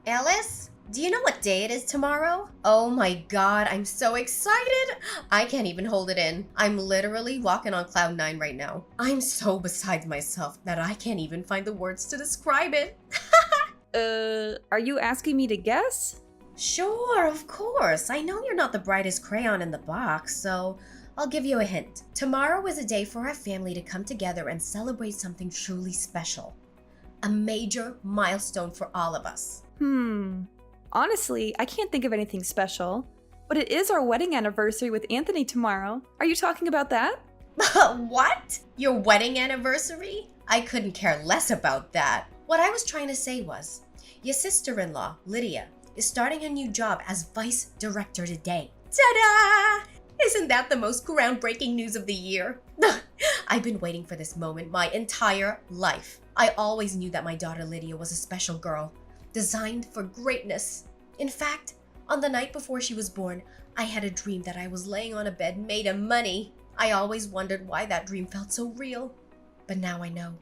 Alice, do you know what day it is tomorrow? Oh my god, I'm so excited! I can't even hold it in. I'm literally walking on cloud nine right now. I'm so beside myself that I can't even find the words to describe it. Are you asking me to guess? Sure, of course. I know you're not the brightest crayon in the box, so I'll give you a hint. Tomorrow is a day for our family to come together and celebrate something truly special. A major milestone for all of us. Honestly, I can't think of anything special. But it is our wedding anniversary with Anthony tomorrow. Are you talking about that? What? Your wedding anniversary? I couldn't care less about that. What I was trying to say was, your sister-in-law, Lydia, is starting a new job as vice director today. Ta-da! Isn't that the most groundbreaking news of the year? I've been waiting for this moment my entire life. I always knew that my daughter Lydia was a special girl, designed for greatness. In fact, on the night before she was born, I had a dream that I was laying on a bed made of money. I always wondered why that dream felt so real. But now I know.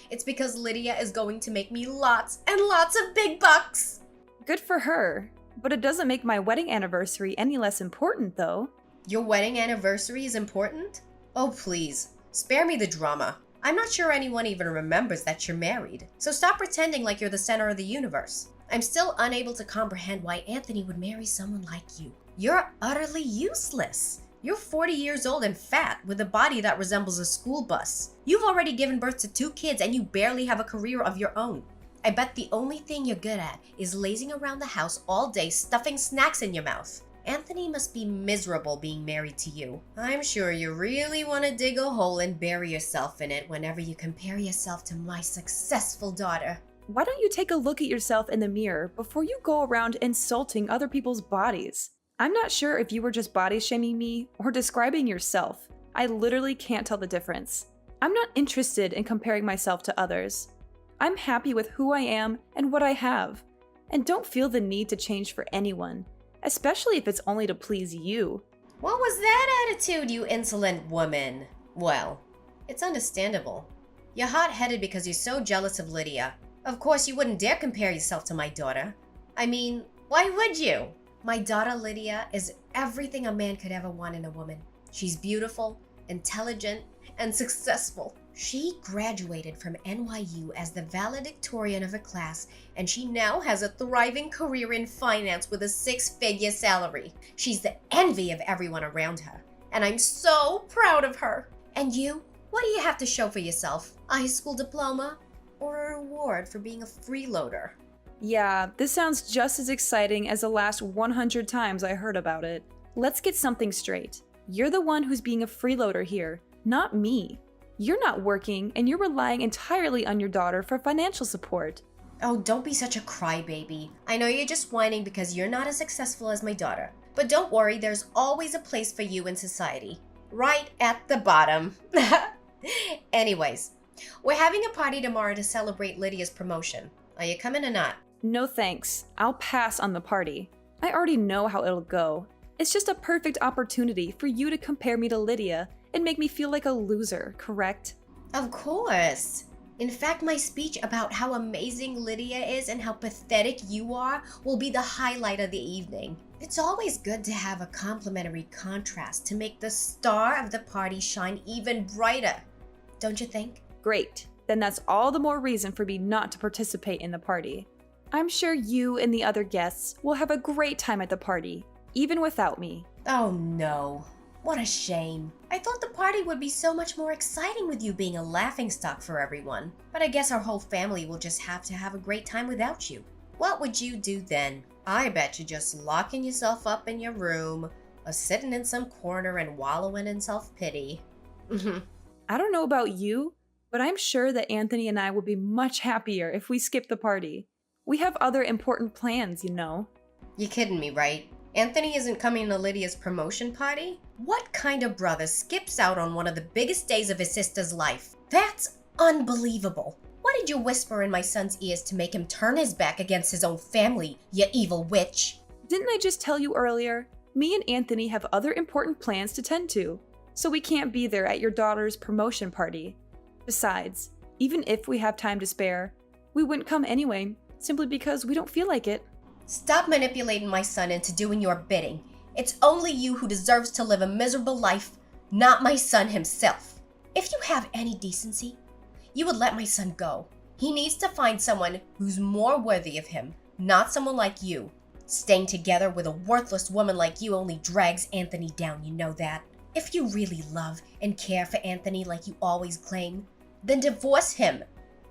It's because Lydia is going to make me lots and lots of big bucks. Good for her. But it doesn't make my wedding anniversary any less important, though. Your wedding anniversary is important? Oh, please, spare me the drama. I'm not sure anyone even remembers that you're married, so stop pretending like you're the center of the universe. I'm still unable to comprehend why Anthony would marry someone like you. You're utterly useless. You're 40 years old and fat, with a body that resembles a school bus. You've already given birth to 2 kids and you barely have a career of your own. I bet the only thing you're good at is lazing around the house all day stuffing snacks in your mouth. Anthony must be miserable being married to you. I'm sure you really want to dig a hole and bury yourself in it whenever you compare yourself to my successful daughter. Why don't you take a look at yourself in the mirror before you go around insulting other people's bodies? I'm not sure if you were just body shaming me or describing yourself. I literally can't tell the difference. I'm not interested in comparing myself to others. I'm happy with who I am and what I have, and don't feel the need to change for anyone, especially if it's only to please you. What was that attitude, you insolent woman? Well, it's understandable. You're hot-headed because you're so jealous of Lydia. Of course, you wouldn't dare compare yourself to my daughter. I mean, why would you? My daughter Lydia is everything a man could ever want in a woman. She's beautiful, intelligent, and successful. She graduated from NYU as the valedictorian of her class, and she now has a thriving career in finance with a 6-figure salary. She's the envy of everyone around her, and I'm so proud of her. And you? What do you have to show for yourself? A high school diploma? Or a reward for being a freeloader? Yeah, this sounds just as exciting as the last 100 times I heard about it. Let's get something straight. You're the one who's being a freeloader here, not me. You're not working, and you're relying entirely on your daughter for financial support. Oh, don't be such a crybaby. I know you're just whining because you're not as successful as my daughter. But don't worry, there's always a place for you in society. Right at the bottom. Anyways, we're having a party tomorrow to celebrate Lydia's promotion. Are you coming or not? No thanks. I'll pass on the party. I already know how it'll go. It's just a perfect opportunity for you to compare me to Lydia and make me feel like a loser, correct? Of course. In fact, my speech about how amazing Lydia is and how pathetic you are will be the highlight of the evening. It's always good to have a complimentary contrast to make the star of the party shine even brighter. Don't you think? Great. Then that's all the more reason for me not to participate in the party. I'm sure you and the other guests will have a great time at the party, even without me. Oh no. What a shame. I thought the party would be so much more exciting with you being a laughingstock for everyone. But I guess our whole family will just have to have a great time without you. What would you do then? I bet you're just locking yourself up in your room, or sitting in some corner and wallowing in self-pity. I don't know about you, but I'm sure that Anthony and I will be much happier if we skip the party. We have other important plans, you know. You kidding me, right? Anthony isn't coming to Lydia's promotion party? What kind of brother skips out on one of the biggest days of his sister's life? That's unbelievable. What did you whisper in my son's ears to make him turn his back against his own family, you evil witch? Didn't I just tell you earlier? Me and Anthony have other important plans to tend to, so we can't be there at your daughter's promotion party. Besides, even if we have time to spare, we wouldn't come anyway, simply because we don't feel like it. Stop manipulating my son into doing your bidding. It's only you who deserves to live a miserable life, not my son himself. If you have any decency, you would let my son go. He needs to find someone who's more worthy of him, not someone like you. Staying together with a worthless woman like you only drags Anthony down, you know that. If you really love and care for Anthony like you always claim, then divorce him.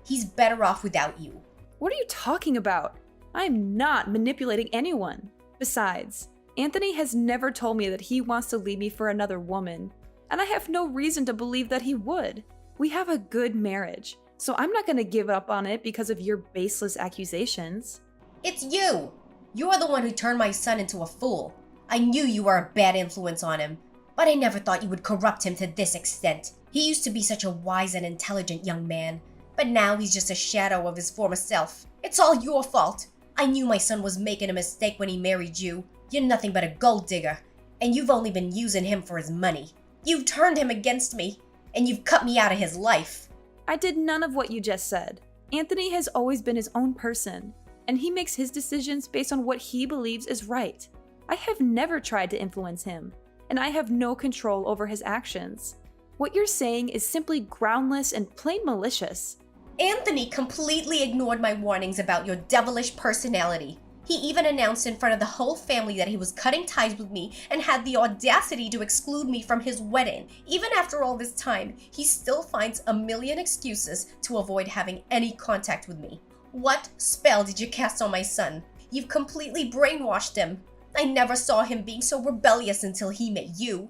He's better off without you. What are you talking about? I'm not manipulating anyone. Besides, Anthony has never told me that he wants to leave me for another woman, and I have no reason to believe that he would. We have a good marriage, so I'm not going to give up on it because of your baseless accusations. It's you! You're the one who turned my son into a fool. I knew you were a bad influence on him, but I never thought you would corrupt him to this extent. He used to be such a wise and intelligent young man, but now he's just a shadow of his former self. It's all your fault. I knew my son was making a mistake when he married you. You're nothing but a gold digger, and you've only been using him for his money. You've turned him against me, and you've cut me out of his life. I did none of what you just said. Anthony has always been his own person, and he makes his decisions based on what he believes is right. I have never tried to influence him, and I have no control over his actions. What you're saying is simply groundless and plain malicious. Anthony completely ignored my warnings about your devilish personality. He even announced in front of the whole family that he was cutting ties with me and had the audacity to exclude me from his wedding. Even after all this time, he still finds a million excuses to avoid having any contact with me. What spell did you cast on my son? You've completely brainwashed him. I never saw him being so rebellious until he met you.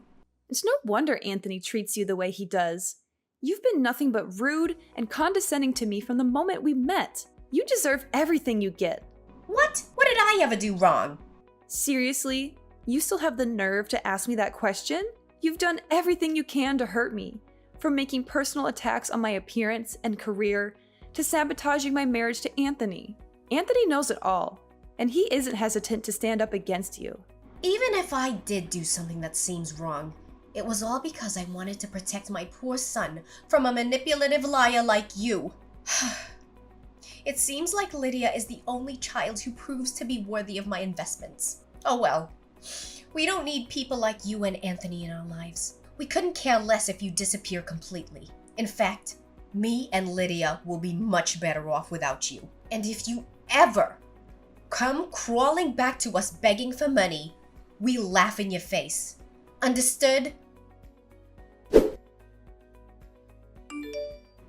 It's no wonder Anthony treats you the way he does. You've been nothing but rude and condescending to me from the moment we met. You deserve everything you get. What? What did I ever do wrong? Seriously? You still have the nerve to ask me that question? You've done everything you can to hurt me, from making personal attacks on my appearance and career to sabotaging my marriage to Anthony. Anthony knows it all, and he isn't hesitant to stand up against you. Even if I did do something that seems wrong, it was all because I wanted to protect my poor son from a manipulative liar like you. It seems like Lydia is the only child who proves to be worthy of my investments. Oh well. We don't need people like you and Anthony in our lives. We couldn't care less if you disappear completely. In fact, me and Lydia will be much better off without you. And if you ever come crawling back to us begging for money, we laugh in your face. Understood?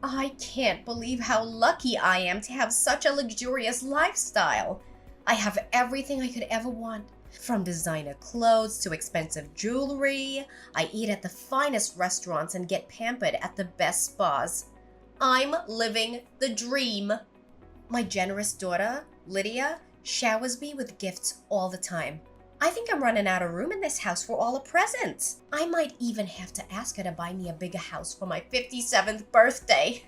I can't believe how lucky I am to have such a luxurious lifestyle. I have everything I could ever want, from designer clothes to expensive jewelry. I eat at the finest restaurants and get pampered at the best spas. I'm living the dream. My generous daughter, Lydia, showers me with gifts all the time. I think I'm running out of room in this house for all the presents. I might even have to ask her to buy me a bigger house for my 57th birthday.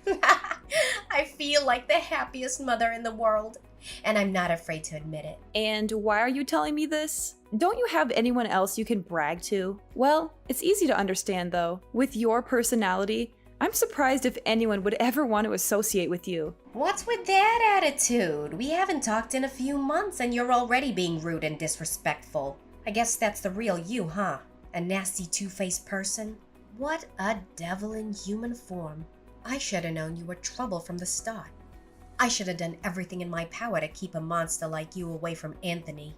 I feel like the happiest mother in the world, and I'm not afraid to admit it. And why are you telling me this? Don't you have anyone else you can brag to? Well, it's easy to understand though. With your personality, I'm surprised if anyone would ever want to associate with you. What's with that attitude? We haven't talked in a few months and you're already being rude and disrespectful. I guess that's the real you, huh? A nasty two-faced person? What a devil in human form. I should have known you were trouble from the start. I should have done everything in my power to keep a monster like you away from Anthony.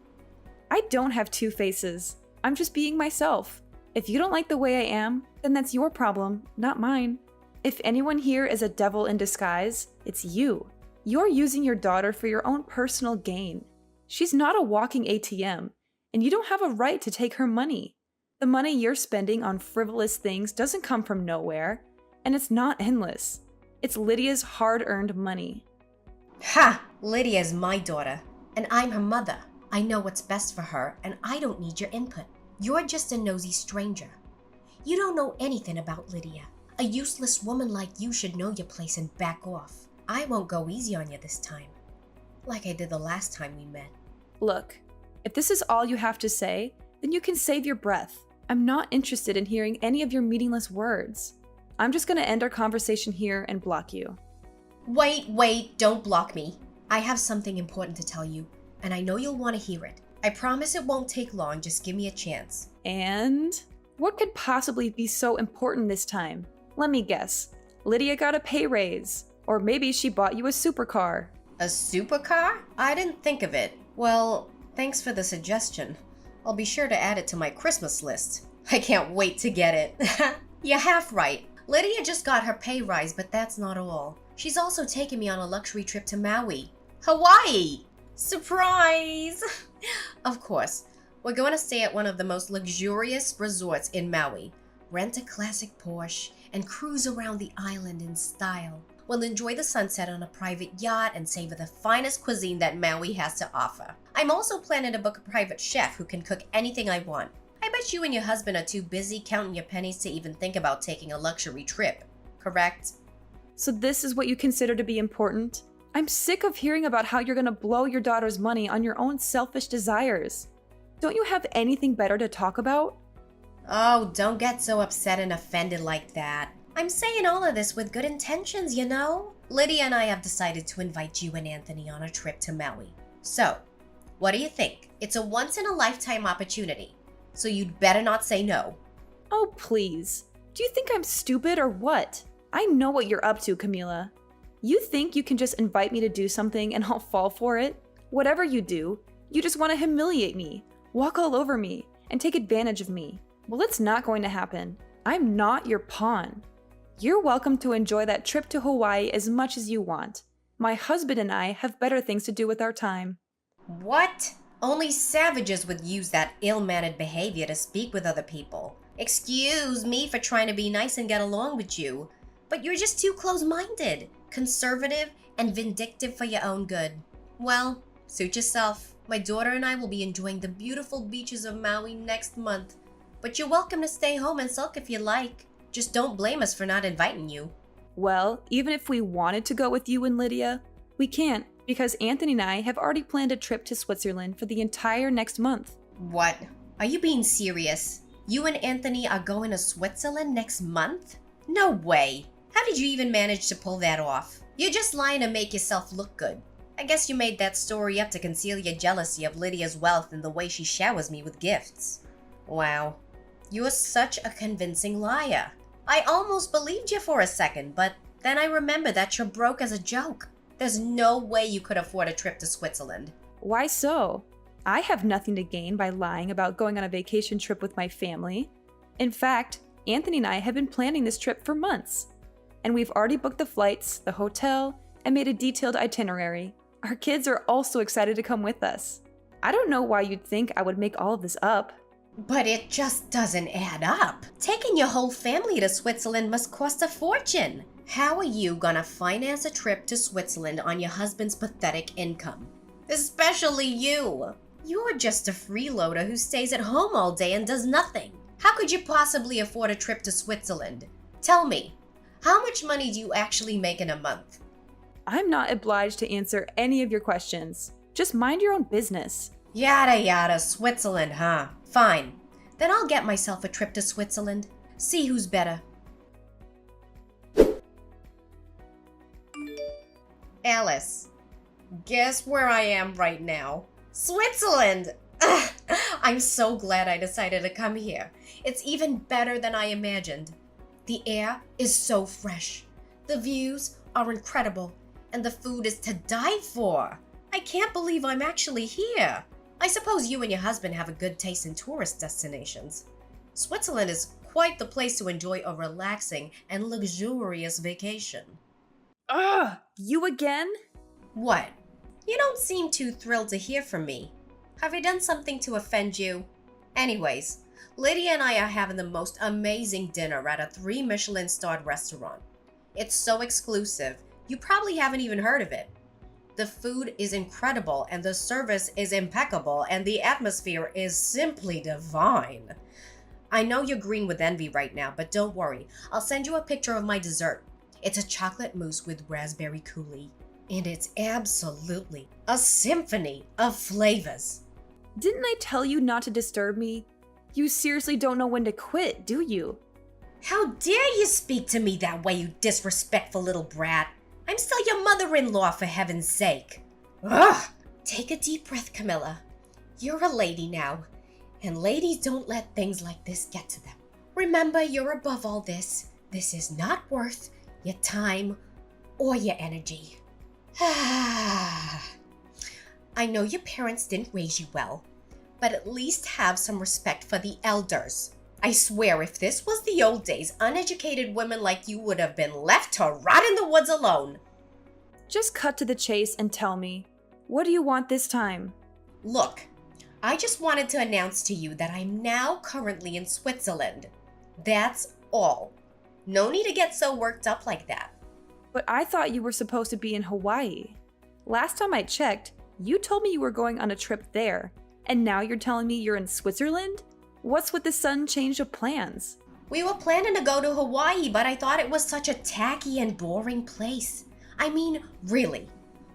I don't have two faces. I'm just being myself. If you don't like the way I am, then that's your problem, not mine. If anyone here is a devil in disguise, it's you. You're using your daughter for your own personal gain. She's not a walking ATM, and you don't have a right to take her money. The money you're spending on frivolous things doesn't come from nowhere, and it's not endless. It's Lydia's hard-earned money. Ha! Lydia's my daughter, and I'm her mother. I know what's best for her, and I don't need your input. You're just a nosy stranger. You don't know anything about Lydia. A useless woman like you should know your place and back off. I won't go easy on you this time, like I did the last time we met. Look, if this is all you have to say, then you can save your breath. I'm not interested in hearing any of your meaningless words. I'm just gonna end our conversation here and block you. Wait, don't block me. I have something important to tell you, and I know you'll want to hear it. I promise it won't take long, just give me a chance. And what could possibly be so important this time? Let me guess. Lydia got a pay raise. Or maybe she bought you a supercar. A supercar? I didn't think of it. Well, thanks for the suggestion. I'll be sure to add it to my Christmas list. I can't wait to get it. You're half right. Lydia just got her pay rise, but that's not all. She's also taking me on a luxury trip to Maui. Hawaii! Surprise! Of course, we're going to stay at one of the most luxurious resorts in Maui, rent a classic Porsche, and cruise around the island in style. We'll enjoy the sunset on a private yacht and savor the finest cuisine that Maui has to offer. I'm also planning to book a private chef who can cook anything I want. I bet you and your husband are too busy counting your pennies to even think about taking a luxury trip, correct? So this is what you consider to be important? I'm sick of hearing about how you're gonna blow your daughter's money on your own selfish desires. Don't you have anything better to talk about? Oh, don't get so upset and offended like that. I'm saying all of this with good intentions, you know? Lydia and I have decided to invite you and Anthony on a trip to Maui. So, what do you think? It's a once-in-a-lifetime opportunity, so you'd better not say no. Oh, please. Do you think I'm stupid or what? I know what you're up to, Camila. You think you can just invite me to do something and I'll fall for it? Whatever you do, you just want to humiliate me, walk all over me, and take advantage of me. Well, it's not going to happen. I'm not your pawn. You're welcome to enjoy that trip to Hawaii as much as you want. My husband and I have better things to do with our time. What? Only savages would use that ill-mannered behavior to speak with other people. Excuse me for trying to be nice and get along with you, but you're just too close-minded, conservative, and vindictive for your own good. Well, suit yourself. My daughter and I will be enjoying the beautiful beaches of Maui next month, but you're welcome to stay home and sulk if you like. Just don't blame us for not inviting you. Well, even if we wanted to go with you and Lydia, we can't because Anthony and I have already planned a trip to Switzerland for the entire next month. What? Are you being serious? You and Anthony are going to Switzerland next month? No way. How did you even manage to pull that off? You're just lying to make yourself look good. I guess you made that story up to conceal your jealousy of Lydia's wealth and the way she showers me with gifts. Wow. You're such a convincing liar. I almost believed you for a second, but then I remembered that you're broke as a joke. There's no way you could afford a trip to Switzerland. Why so? I have nothing to gain by lying about going on a vacation trip with my family. In fact, Anthony and I have been planning this trip for months. And we've already booked the flights, the hotel, and made a detailed itinerary. Our kids are also excited to come with us. I don't know why you'd think I would make all of this up. But it just doesn't add up. Taking your whole family to Switzerland must cost a fortune. How are you gonna finance a trip to Switzerland on your husband's pathetic income? Especially you. You're just a freeloader who stays at home all day and does nothing. How could you possibly afford a trip to Switzerland? Tell me, how much money do you actually make in a month? I'm not obliged to answer any of your questions. Just mind your own business. Yada yada, Switzerland, huh? Fine. Then I'll get myself a trip to Switzerland. See who's better. Alice, guess where I am right now? Switzerland! Ugh, I'm so glad I decided to come here. It's even better than I imagined. The air is so fresh. The views are incredible. And the food is to die for. I can't believe I'm actually here. I suppose you and your husband have a good taste in tourist destinations. Switzerland is quite the place to enjoy a relaxing and luxurious vacation. Ugh! You again? What? You don't seem too thrilled to hear from me. Have I done something to offend you? Anyways, Lydia and I are having the most amazing dinner at a 3 Michelin-starred restaurant. It's so exclusive, you probably haven't even heard of it. The food is incredible and the service is impeccable and the atmosphere is simply divine. I know you're green with envy right now, but don't worry. I'll send you a picture of my dessert. It's a chocolate mousse with raspberry coulis. And it's absolutely a symphony of flavors. Didn't I tell you not to disturb me? You seriously don't know when to quit, do you? How dare you speak to me that way, you disrespectful little brat? I'm still your mother-in-law, for heaven's sake. Ugh! Take a deep breath, Camilla. You're a lady now, and ladies don't let things like this get to them. Remember, you're above all this. This is not worth your time or your energy. I know your parents didn't raise you well, but at least have some respect for the elders. I swear, if this was the old days, uneducated women like you would have been left to rot in the woods alone. Just cut to the chase and tell me, what do you want this time? Look, I just wanted to announce to you that I'm now currently in Switzerland. That's all. No need to get so worked up like that. But I thought you were supposed to be in Hawaii. Last time I checked, you told me you were going on a trip there, and now you're telling me you're in Switzerland? What's with the sudden change of plans? We were planning to go to Hawaii, but I thought it was such a tacky and boring place. I mean, really,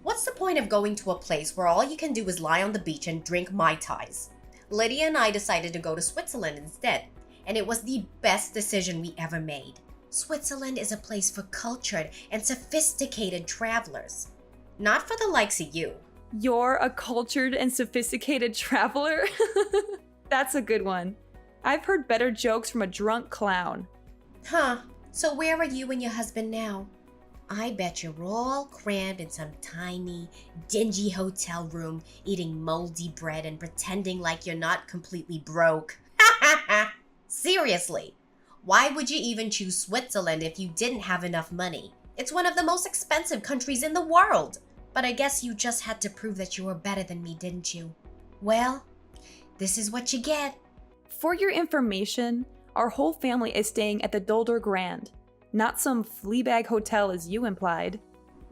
what's the point of going to a place where all you can do is lie on the beach and drink Mai Tais? Lydia and I decided to go to Switzerland instead, and it was the best decision we ever made. Switzerland is a place for cultured and sophisticated travelers, not for the likes of you. You're a cultured and sophisticated traveler? That's a good one. I've heard better jokes from a drunk clown. Huh, so where are you and your husband now? I bet you're all crammed in some tiny, dingy hotel room, eating moldy bread and pretending like you're not completely broke. Seriously, why would you even choose Switzerland if you didn't have enough money? It's one of the most expensive countries in the world. But I guess you just had to prove that you were better than me, didn't you? Well, this is what you get. For your information, our whole family is staying at the Dolder Grand, not some fleabag hotel as you implied.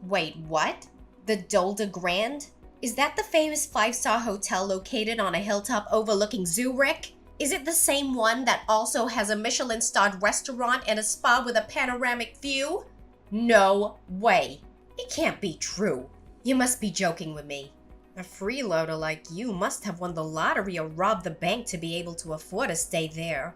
Wait, what? The Dolder Grand? Is that the famous 5-star hotel located on a hilltop overlooking Zurich? Is it the same one that also has a Michelin-starred restaurant and a spa with a panoramic view? No way. It can't be true. You must be joking with me. A freeloader like you must have won the lottery or robbed the bank to be able to afford to stay there.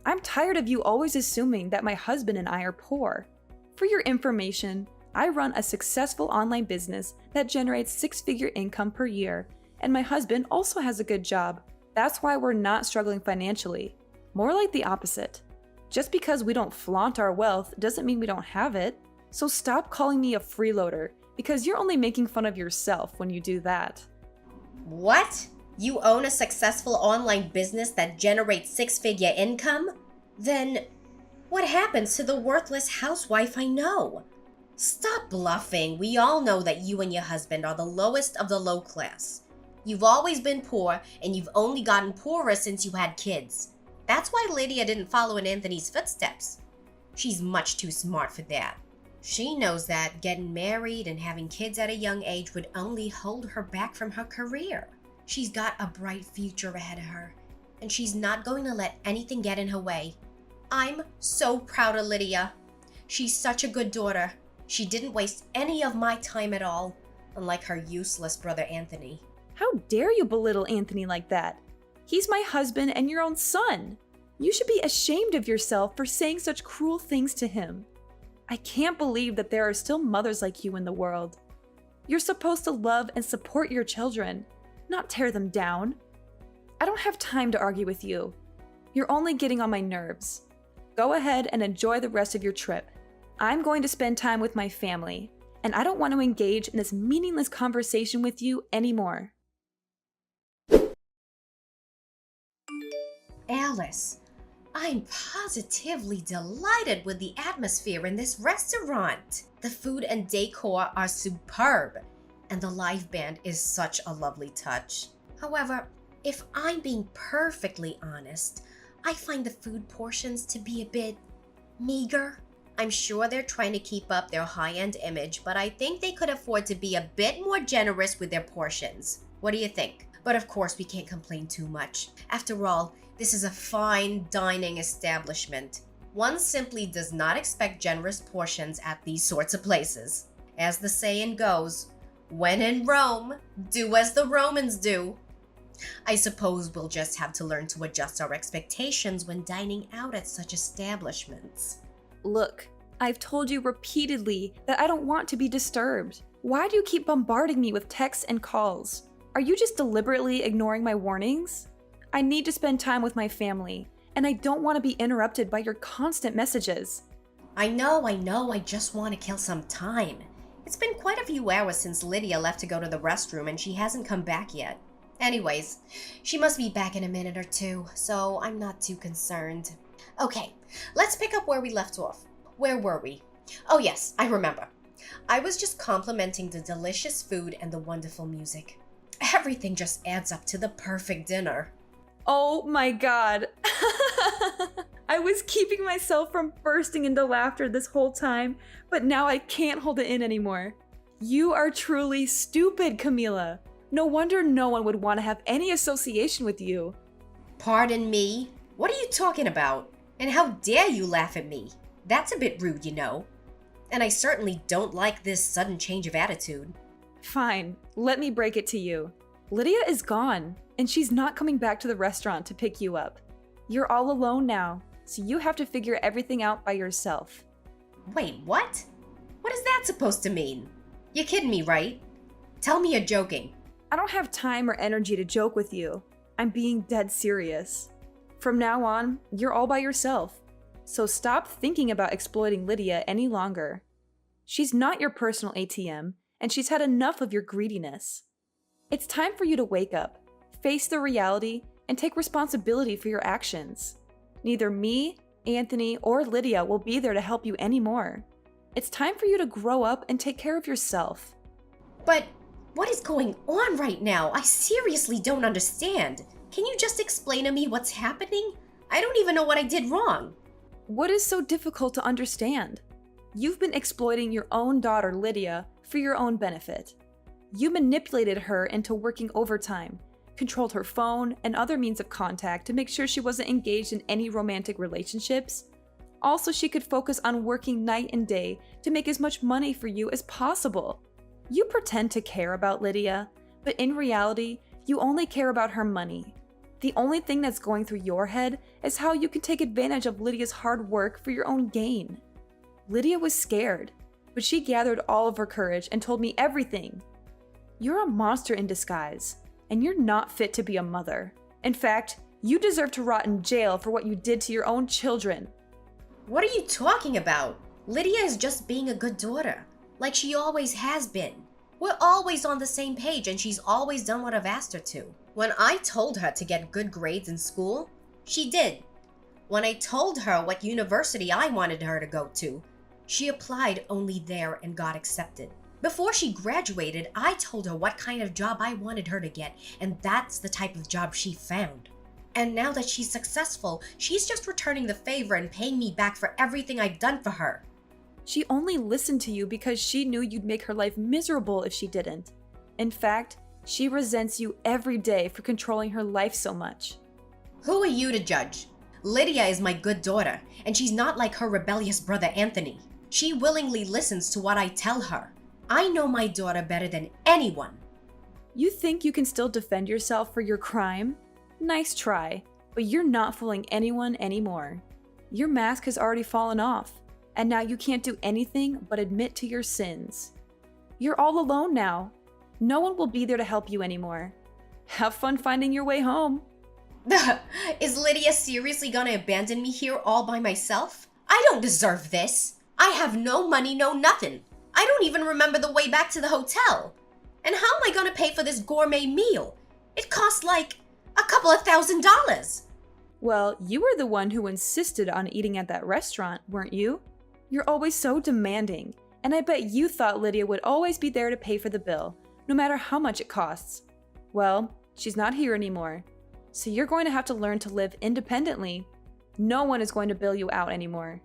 I'm tired of you always assuming that my husband and I are poor. For your information, I run a successful online business that generates 6-figure income per year, and my husband also has a good job. That's why we're not struggling financially. More like the opposite. Just because we don't flaunt our wealth doesn't mean we don't have it. So stop calling me a freeloader, because you're only making fun of yourself when you do that. What? You own a successful online business that generates 6-figure income? Then what happens to the worthless housewife I know? Stop bluffing. We all know that you and your husband are the lowest of the low class. You've always been poor, and you've only gotten poorer since you had kids. That's why Lydia didn't follow in Anthony's footsteps. She's much too smart for that. She knows that getting married and having kids at a young age would only hold her back from her career. She's got a bright future ahead of her, and she's not going to let anything get in her way. I'm so proud of Lydia. She's such a good daughter. She didn't waste any of my time at all, unlike her useless brother Anthony. How dare you belittle Anthony like that? He's my husband and your own son. You should be ashamed of yourself for saying such cruel things to him. I can't believe that there are still mothers like you in the world. You're supposed to love and support your children, not tear them down. I don't have time to argue with you. You're only getting on my nerves. Go ahead and enjoy the rest of your trip. I'm going to spend time with my family, and I don't want to engage in this meaningless conversation with you anymore. Alice, I'm positively delighted with the atmosphere in this restaurant. The food and decor are superb, and the live band is such a lovely touch. However, if I'm being perfectly honest, I find the food portions to be a bit meager. I'm sure they're trying to keep up their high-end image, but I think they could afford to be a bit more generous with their portions. What do you think? But of course, we can't complain too much. After all, this is a fine dining establishment. One simply does not expect generous portions at these sorts of places. As the saying goes, when in Rome, do as the Romans do. I suppose we'll just have to learn to adjust our expectations when dining out at such establishments. Look, I've told you repeatedly that I don't want to be disturbed. Why do you keep bombarding me with texts and calls? Are you just deliberately ignoring my warnings? I need to spend time with my family, and I don't want to be interrupted by your constant messages. I know, I just want to kill some time. It's been quite a few hours since Lydia left to go to the restroom and she hasn't come back yet. Anyways, she must be back in a minute or two, so I'm not too concerned. Okay, let's pick up where we left off. Where were we? Oh yes, I remember. I was just complimenting the delicious food and the wonderful music. Everything just adds up to the perfect dinner. Oh my god. I was keeping myself from bursting into laughter this whole time, but now I can't hold it in anymore. You are truly stupid, Camila. No wonder no one would want to have any association with you. Pardon me? What are you talking about? And how dare you laugh at me? That's a bit rude, you know. And I certainly don't like this sudden change of attitude. Fine, let me break it to you. Lydia is gone, and she's not coming back to the restaurant to pick you up. You're all alone now, so you have to figure everything out by yourself. Wait, what? What is that supposed to mean? You're kidding me, right? Tell me you're joking. I don't have time or energy to joke with you. I'm being dead serious. From now on, you're all by yourself. So stop thinking about exploiting Lydia any longer. She's not your personal ATM, and she's had enough of your greediness. It's time for you to wake up, face the reality, and take responsibility for your actions. Neither me, Anthony, or Lydia will be there to help you anymore. It's time for you to grow up and take care of yourself. But what is going on right now? I seriously don't understand. Can you just explain to me what's happening? I don't even know what I did wrong. What is so difficult to understand? You've been exploiting your own daughter, Lydia, for your own benefit. You manipulated her into working overtime, controlled her phone and other means of contact to make sure she wasn't engaged in any romantic relationships. Also, she could focus on working night and day to make as much money for you as possible. You pretend to care about Lydia, but in reality, you only care about her money. The only thing that's going through your head is how you can take advantage of Lydia's hard work for your own gain. Lydia was scared, but she gathered all of her courage and told me everything. You're a monster in disguise, and you're not fit to be a mother. In fact, you deserve to rot in jail for what you did to your own children. What are you talking about? Lydia is just being a good daughter, like she always has been. We're always on the same page and she's always done what I've asked her to. When I told her to get good grades in school, she did. When I told her what university I wanted her to go to, she applied only there and got accepted. Before she graduated, I told her what kind of job I wanted her to get, and that's the type of job she found. And now that she's successful, she's just returning the favor and paying me back for everything I've done for her. She only listened to you because she knew you'd make her life miserable if she didn't. In fact, she resents you every day for controlling her life so much. Who are you to judge? Lydia is my good daughter, and she's not like her rebellious brother Anthony. She willingly listens to what I tell her. I know my daughter better than anyone. You think you can still defend yourself for your crime? Nice try, but you're not fooling anyone anymore. Your mask has already fallen off, and now you can't do anything but admit to your sins. You're all alone now. No one will be there to help you anymore. Have fun finding your way home. Is Lydia seriously gonna abandon me here all by myself? I don't deserve this. I have no money, no nothing. I don't even remember the way back to the hotel. And how am I gonna pay for this gourmet meal? It costs like a couple of $1,000s. Well, you were the one who insisted on eating at that restaurant, weren't you? You're always so demanding, and I bet you thought Lydia would always be there to pay for the bill, no matter how much it costs. Well, she's not here anymore, so you're going to have to learn to live independently. No one is going to bail you out anymore.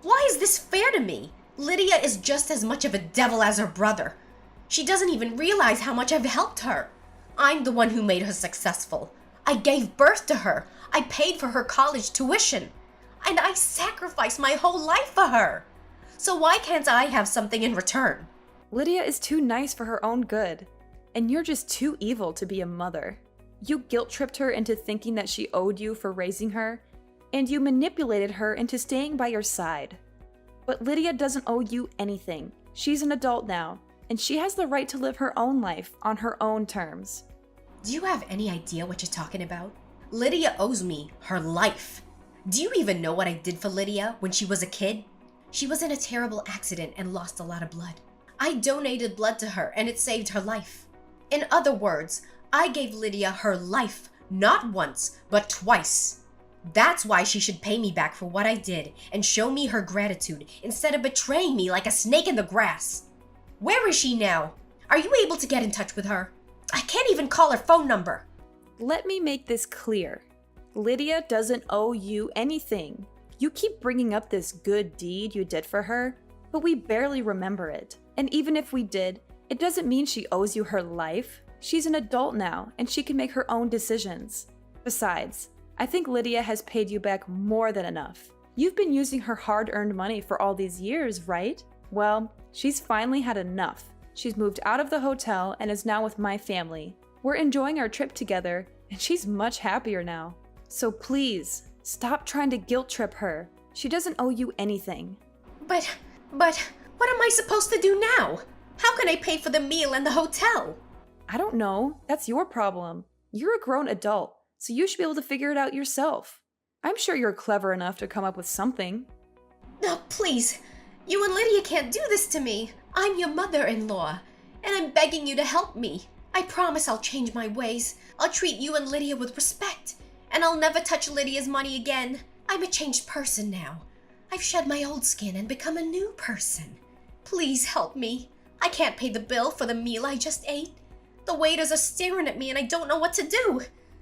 Why is this fair to me? Lydia is just as much of a devil as her brother. She doesn't even realize how much I've helped her. I'm the one who made her successful. I gave birth to her. I paid for her college tuition. And I sacrificed my whole life for her. So why can't I have something in return? Lydia is too nice for her own good, and you're just too evil to be a mother. You guilt-tripped her into thinking that she owed you for raising her, and you manipulated her into staying by your side. But Lydia doesn't owe you anything. She's an adult now, and she has the right to live her own life on her own terms. Do you have any idea what you're talking about? Lydia owes me her life. Do you even know what I did for Lydia when she was a kid? She was in a terrible accident and lost a lot of blood. I donated blood to her and it saved her life. In other words, I gave Lydia her life, not once, but twice. That's why she should pay me back for what I did and show me her gratitude instead of betraying me like a snake in the grass. Where is she now? Are you able to get in touch with her? I can't even call her phone number. Let me make this clear. Lydia doesn't owe you anything. You keep bringing up this good deed you did for her, but we barely remember it. And even if we did, it doesn't mean she owes you her life. She's an adult now, and she can make her own decisions. Besides, I think Lydia has paid you back more than enough. You've been using her hard-earned money for all these years, right? Well, she's finally had enough. She's moved out of the hotel and is now with my family. We're enjoying our trip together, and she's much happier now. So please, stop trying to guilt trip her. She doesn't owe you anything. But, what am I supposed to do now? How can I pay for the meal and the hotel? I don't know. That's your problem. You're a grown adult, so you should be able to figure it out yourself. I'm sure you're clever enough to come up with something. No, please. You and Lydia can't do this to me. I'm your mother-in-law, and I'm begging you to help me. I promise I'll change my ways. I'll treat you and Lydia with respect, and I'll never touch Lydia's money again. I'm a changed person now. I've shed my old skin and become a new person. Please help me. I can't pay the bill for the meal I just ate. The waiters are staring at me and I don't know what to do.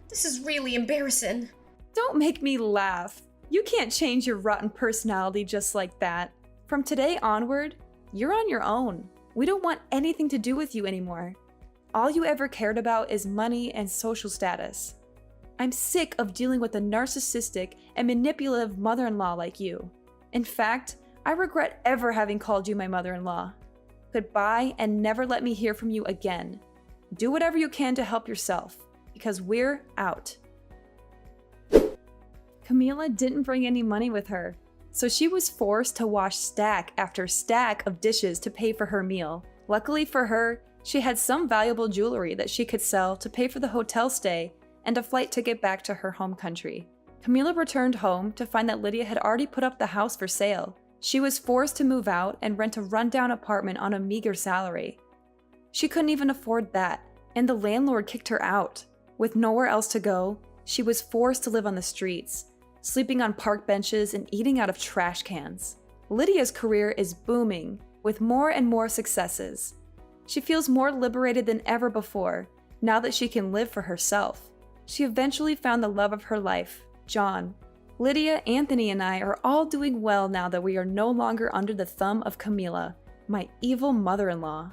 This is really embarrassing. Don't make me laugh. You can't change your rotten personality just like that. From today onward, you're on your own. We don't want anything to do with you anymore. All you ever cared about is money and social status. I'm sick of dealing with a narcissistic and manipulative mother-in-law like you. In fact, I regret ever having called you my mother-in-law. Goodbye, and never let me hear from you again. Do whatever you can to help yourself, because we're out. Camila didn't bring any money with her, so she was forced to wash stack after stack of dishes to pay for her meal. Luckily for her, she had some valuable jewelry that she could sell to pay for the hotel stay and a flight ticket back to her home country. Camila returned home to find that Lydia had already put up the house for sale. She was forced to move out and rent a rundown apartment on a meager salary. She couldn't even afford that, and the landlord kicked her out. With nowhere else to go, she was forced to live on the streets, sleeping on park benches and eating out of trash cans. Lydia's career is booming, with more and more successes. She feels more liberated than ever before, now that she can live for herself. She eventually found the love of her life, John. Lydia, Anthony, and I are all doing well now that we are no longer under the thumb of Camila, my evil mother-in-law.